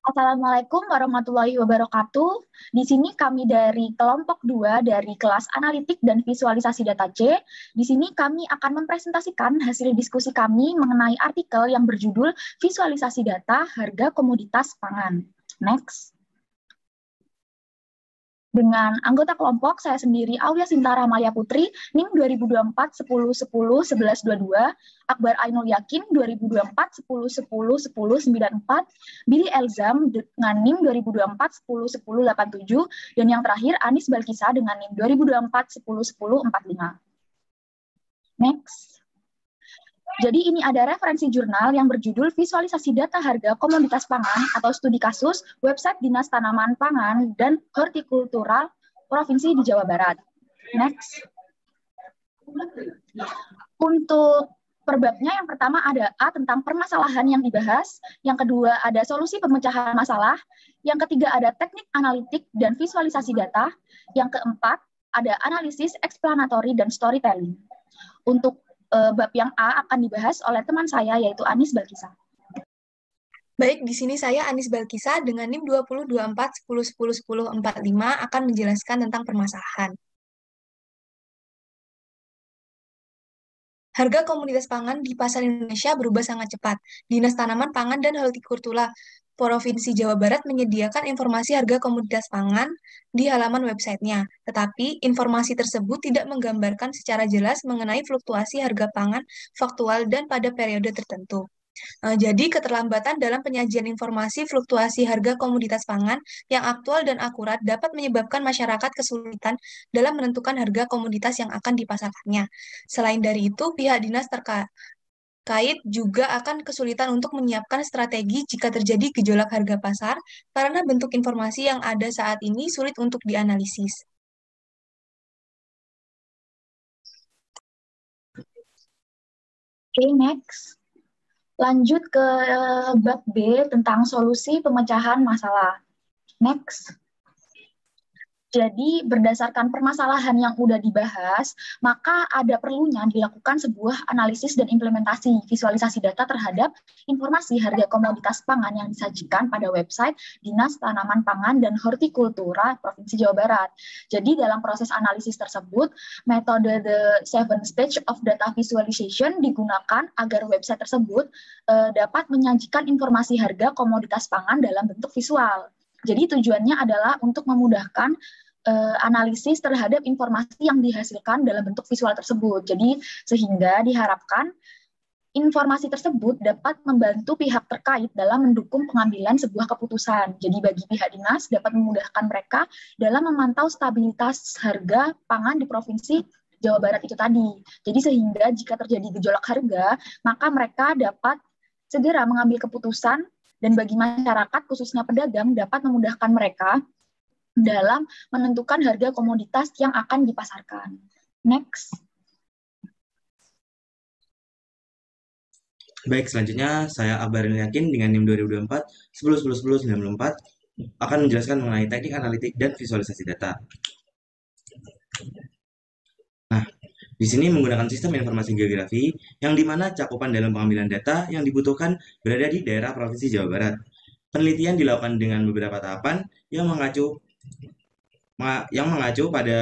Assalamualaikum warahmatullahi wabarakatuh. Di sini kami dari kelompok 2 dari kelas analitik dan visualisasi data C. Di sini kami akan mempresentasikan hasil diskusi kami mengenai artikel yang berjudul Visualisasi Data Harga Komoditas Pangan. Next. Dengan anggota kelompok, saya sendiri Aulia Sintara Maya Putri, NIM 2024 10 10 11 22, Akbar Ainul Yakin 2024 10 10 10 94, Billy Elzam dengan NIM 2024 10 10 87, dan yang terakhir Anis Balkisa dengan NIM 2024 10 10 45. Next. Jadi ini ada referensi jurnal yang berjudul Visualisasi Data Harga Komoditas Pangan atau Studi Kasus website Dinas Tanaman Pangan dan Hortikultura Provinsi di Jawa Barat. Next. Untuk perbabnya yang pertama ada A tentang permasalahan yang dibahas, yang kedua ada solusi pemecahan masalah, yang ketiga ada teknik analitik dan visualisasi data, yang keempat ada analisis explanatory dan storytelling. Untuk bab yang A akan dibahas oleh teman saya yaitu Anis Balkisa. Baik, di sini saya Anis Balkisa dengan NIM 2024 10 10 10 45 akan menjelaskan tentang permasalahan. Harga komoditas pangan di pasar Indonesia berubah sangat cepat. Dinas Tanaman Pangan dan Hortikultura Provinsi Jawa Barat menyediakan informasi harga komoditas pangan di halaman websitenya. Tetapi, informasi tersebut tidak menggambarkan secara jelas mengenai fluktuasi harga pangan faktual dan pada periode tertentu. Jadi, keterlambatan dalam penyajian informasi fluktuasi harga komoditas pangan yang aktual dan akurat dapat menyebabkan masyarakat kesulitan dalam menentukan harga komoditas yang akan dipasarkannya. Selain dari itu, pihak dinas terkait juga akan kesulitan untuk menyiapkan strategi jika terjadi gejolak harga pasar karena bentuk informasi yang ada saat ini sulit untuk dianalisis. Okay, next. Lanjut ke bab B tentang solusi pemecahan masalah. Next. Jadi berdasarkan permasalahan yang sudah dibahas, maka ada perlunya dilakukan sebuah analisis dan implementasi visualisasi data terhadap informasi harga komoditas pangan yang disajikan pada website Dinas Tanaman Pangan dan Hortikultura Provinsi Jawa Barat. Jadi dalam proses analisis tersebut, metode the 7 stage of data visualization digunakan agar website tersebut dapat menyajikan informasi harga komoditas pangan dalam bentuk visual. Jadi tujuannya adalah untuk memudahkan analisis terhadap informasi yang dihasilkan dalam bentuk visual tersebut. Jadi sehingga diharapkan informasi tersebut dapat membantu pihak terkait dalam mendukung pengambilan sebuah keputusan. Jadi bagi pihak dinas dapat memudahkan mereka dalam memantau stabilitas harga pangan di Provinsi Jawa Barat itu tadi. Jadi sehingga jika terjadi gejolak harga, maka mereka dapat segera mengambil keputusan dan bagi masyarakat khususnya pedagang dapat memudahkan mereka dalam menentukan harga komoditas yang akan dipasarkan. Next. Baik, selanjutnya saya Akbar Ainul Yakin dengan NIM 2024 10 10 10 94 akan menjelaskan mengenai teknik analitik dan visualisasi data. Nah, di sini menggunakan sistem informasi geografi yang dimana cakupan dalam pengambilan data yang dibutuhkan berada di daerah Provinsi Jawa Barat. Penelitian dilakukan dengan beberapa tahapan yang mengacu pada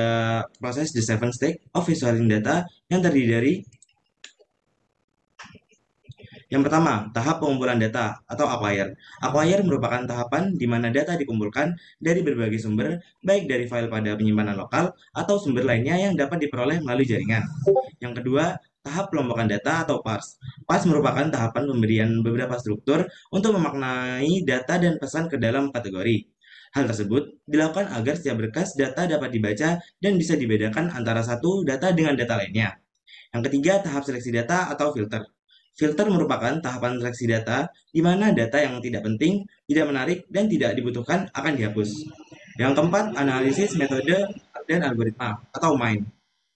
proses the 7 stage of visualizing data yang terdiri dari yang pertama, tahap pengumpulan data atau acquire. Acquire merupakan tahapan di mana data dikumpulkan dari berbagai sumber, baik dari file pada penyimpanan lokal atau sumber lainnya yang dapat diperoleh melalui jaringan. Yang kedua, tahap pelompokan data atau parse. Parse merupakan tahapan pemberian beberapa struktur untuk memaknai data dan pesan ke dalam kategori. Hal tersebut dilakukan agar setiap berkas data dapat dibaca dan bisa dibedakan antara satu data dengan data lainnya. Yang ketiga, tahap seleksi data atau filter. Filter merupakan tahapan seleksi data di mana data yang tidak penting, tidak menarik, dan tidak dibutuhkan akan dihapus. Yang keempat, analisis metode dan algoritma atau MINE.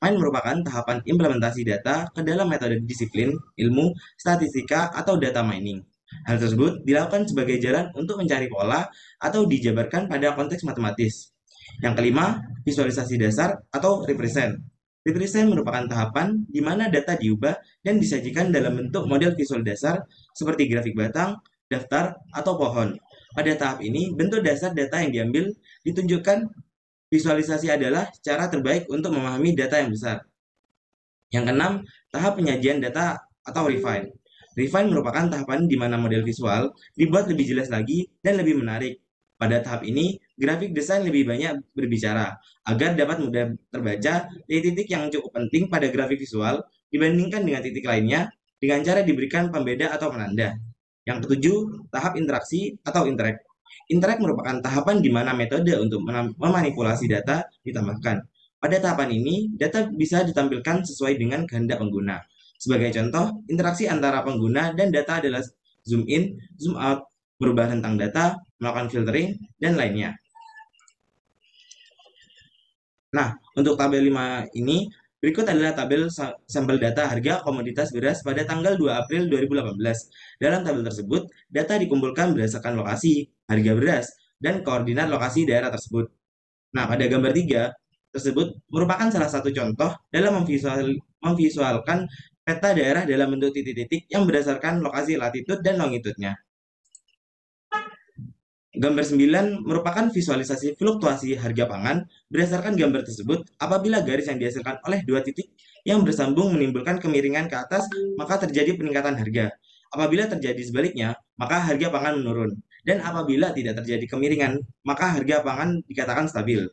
MINE merupakan tahapan implementasi data ke dalam metode disiplin, ilmu, statistika, atau data mining. Hal tersebut dilakukan sebagai jalan untuk mencari pola atau dijabarkan pada konteks matematis. Yang kelima, visualisasi dasar atau represent. Represent merupakan tahapan di mana data diubah dan disajikan dalam bentuk model visual dasar seperti grafik batang, daftar, atau pohon. Pada tahap ini, bentuk dasar data yang diambil ditunjukkan. Visualisasi adalah cara terbaik untuk memahami data yang besar. Yang keenam, tahap penyajian data atau refine. Refine merupakan tahapan di mana model visual dibuat lebih jelas lagi dan lebih menarik. Pada tahap ini, grafik desain lebih banyak berbicara agar dapat mudah terbaca dari titik yang cukup penting pada grafik visual dibandingkan dengan titik lainnya dengan cara diberikan pembeda atau penanda. Yang ketujuh, tahap interaksi atau interact. Interact merupakan tahapan di mana metode untuk memanipulasi data ditambahkan. Pada tahapan ini, data bisa ditampilkan sesuai dengan kehendak pengguna. Sebagai contoh, interaksi antara pengguna dan data adalah zoom in, zoom out, merubah rentang data, melakukan filtering, dan lainnya. Nah, untuk tabel 5 ini, berikut adalah tabel sampel data harga komoditas beras pada tanggal 2 April 2018. Dalam tabel tersebut, data dikumpulkan berdasarkan lokasi, harga beras, dan koordinat lokasi daerah tersebut. Nah, pada gambar 3 tersebut merupakan salah satu contoh dalam memvisualkan peta daerah dalam bentuk titik-titik yang berdasarkan lokasi latitude dan longitude-nya. Gambar 9 merupakan visualisasi fluktuasi harga pangan. Berdasarkan gambar tersebut, apabila garis yang dihasilkan oleh dua titik yang bersambung menimbulkan kemiringan ke atas, maka terjadi peningkatan harga. Apabila terjadi sebaliknya, maka harga pangan menurun. Dan apabila tidak terjadi kemiringan, maka harga pangan dikatakan stabil.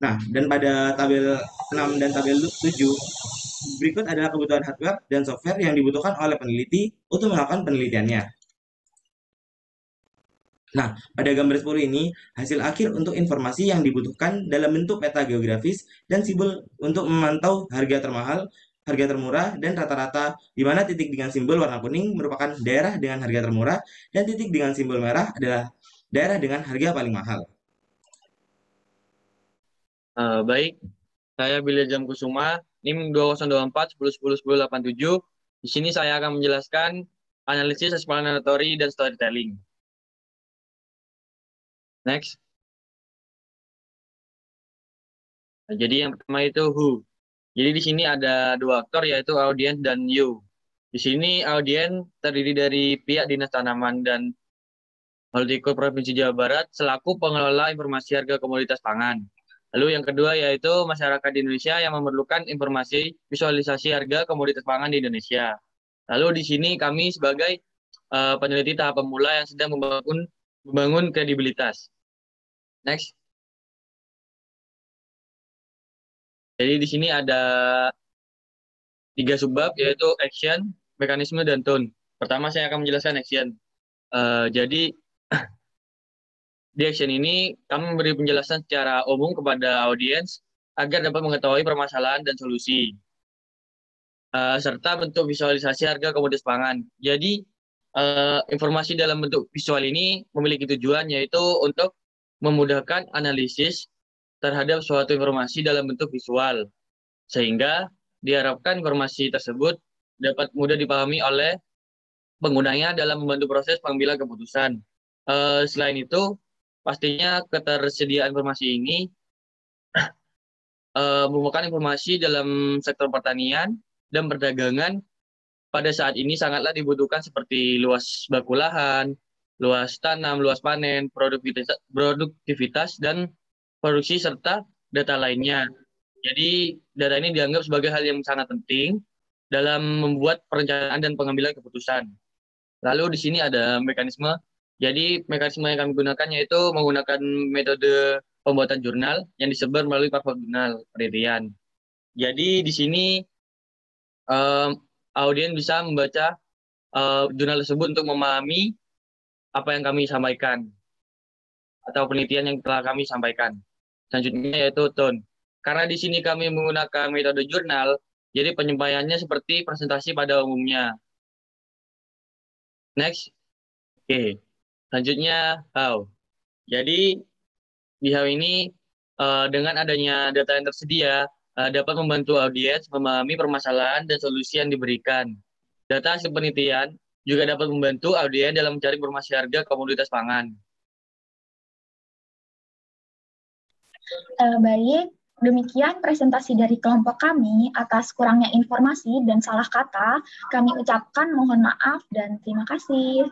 Nah, dan pada tabel 6 dan tabel 7, berikut adalah kebutuhan hardware dan software yang dibutuhkan oleh peneliti untuk melakukan penelitiannya. Nah, pada gambar 10 ini, hasil akhir untuk informasi yang dibutuhkan dalam bentuk peta geografis dan simbol untuk memantau harga termahal, harga termurah, dan rata-rata, di mana titik dengan simbol warna kuning merupakan daerah dengan harga termurah, dan titik dengan simbol merah adalah daerah dengan harga paling mahal. Baik, saya Billy Jam Kusuma, NIM 2024 10 10 10 87. Di sini saya akan menjelaskan analisis explanatory dan storytelling. Next. Nah, jadi yang pertama itu who. Jadi di sini ada dua aktor yaitu audience dan you. Di sini audience terdiri dari pihak Dinas Tanaman dan Hortikultura Provinsi Jawa Barat selaku pengelola informasi harga komoditas pangan. Lalu yang kedua yaitu masyarakat di Indonesia yang memerlukan informasi visualisasi harga komoditas pangan di Indonesia. Lalu di sini kami sebagai peneliti tahap pemula yang sedang membangun kredibilitas. Next. Jadi di sini ada 3 subbab yaitu action, mekanisme, dan tone. Pertama saya akan menjelaskan action. Jadi di action ini kami memberi penjelasan secara umum kepada audiens agar dapat mengetahui permasalahan dan solusi, serta bentuk visualisasi harga komoditas pangan. Jadi informasi dalam bentuk visual ini memiliki tujuan yaitu untuk memudahkan analisis terhadap suatu informasi dalam bentuk visual, sehingga diharapkan informasi tersebut dapat mudah dipahami oleh penggunanya dalam membantu proses pengambilan keputusan. Selain itu, pastinya ketersediaan informasi ini merupakan informasi dalam sektor pertanian dan perdagangan pada saat ini sangatlah dibutuhkan seperti luas baku lahan, luas tanam, luas panen, produktivitas dan produksi serta data lainnya. Jadi data ini dianggap sebagai hal yang sangat penting dalam membuat perencanaan dan pengambilan keputusan. Lalu di sini ada mekanisme. Jadi mekanisme yang kami gunakan yaitu menggunakan metode pembuatan jurnal yang disebar melalui platform jurnal penelitian. Jadi di sini audiens bisa membaca jurnal tersebut untuk memahami apa yang kami sampaikan atau penelitian yang telah kami sampaikan. Selanjutnya yaitu tone. Karena di sini kami menggunakan metode jurnal, jadi penyampaiannya seperti presentasi pada umumnya. Next. Oke. Selanjutnya how. Jadi di how ini dengan adanya data yang tersedia dapat membantu audiens memahami permasalahan dan solusi yang diberikan. Data hasil penelitian juga dapat membantu audiens dalam mencari informasi harga komoditas pangan. Baik, demikian presentasi dari kelompok kami. Atas kurangnya informasi dan salah kata, kami ucapkan mohon maaf dan terima kasih.